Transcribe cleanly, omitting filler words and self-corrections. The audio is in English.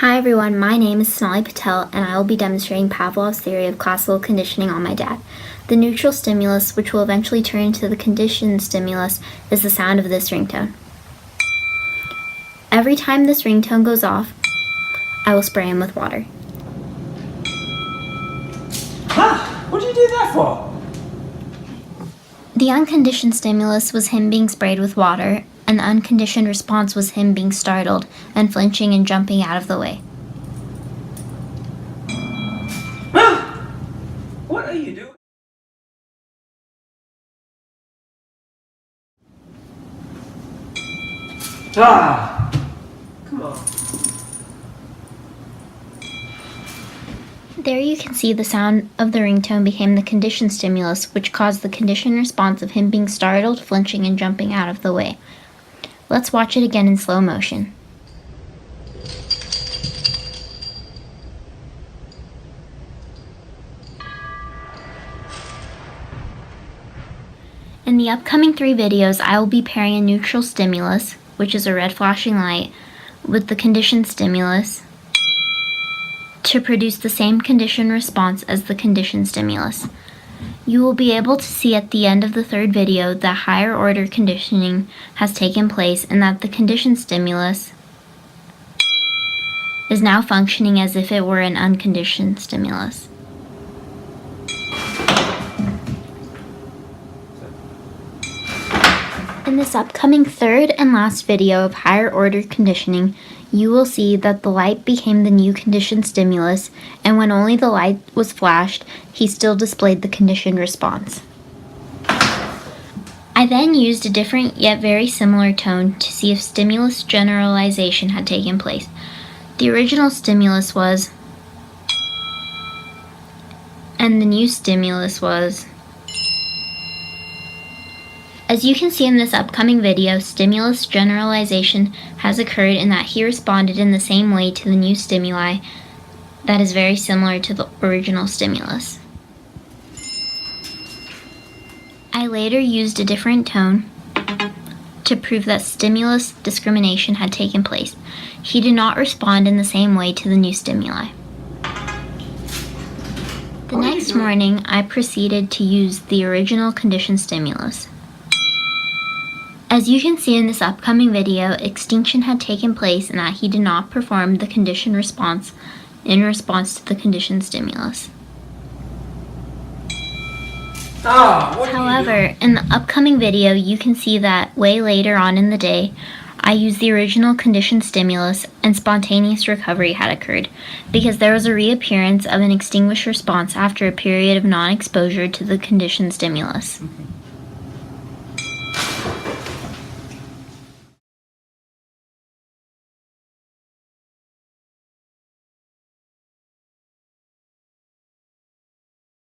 Hi everyone, my name is Sonali Patel and I will be demonstrating Pavlov's theory of classical conditioning on my dad. The neutral stimulus, which will eventually turn into the conditioned stimulus, is the sound of this ringtone. Every time this ringtone goes off, I will spray him with water. Huh? What did you do that for? The unconditioned stimulus was him being sprayed with water, and the unconditioned response was him being startled and flinching and jumping out of the way. Huh? What are you doing? Come on. There you can see the sound of the ringtone became the conditioned stimulus, which caused the conditioned response of him being startled, flinching, and jumping out of the way. Let's watch it again in slow motion. In the upcoming 3 videos, I will be pairing a neutral stimulus, which is a red flashing light, with the conditioned stimulus to produce the same conditioned response as the conditioned stimulus. You will be able to see at the end of the 3rd video that higher order conditioning has taken place and that the conditioned stimulus is now functioning as if it were an unconditioned stimulus. In this upcoming 3rd and last video of higher order conditioning, you will see that the light became the new conditioned stimulus, and when only the light was flashed, he still displayed the conditioned response. I then used a different yet very similar tone to see if stimulus generalization had taken place. The original stimulus was, and the new stimulus was. As you can see in this upcoming video, stimulus generalization has occurred in that he responded in the same way to the new stimuli that is very similar to the original stimulus. I later used a different tone to prove that stimulus discrimination had taken place. He did not respond in the same way to the new stimuli. The next morning, I proceeded to use the original conditioned stimulus. As you can see in this upcoming video, extinction had taken place in that he did not perform the conditioned response in response to the conditioned stimulus. However, in the upcoming video, you can see that way later on in the day, I used the original conditioned stimulus and spontaneous recovery had occurred because there was a reappearance of an extinguished response after a period of non-exposure to the conditioned stimulus.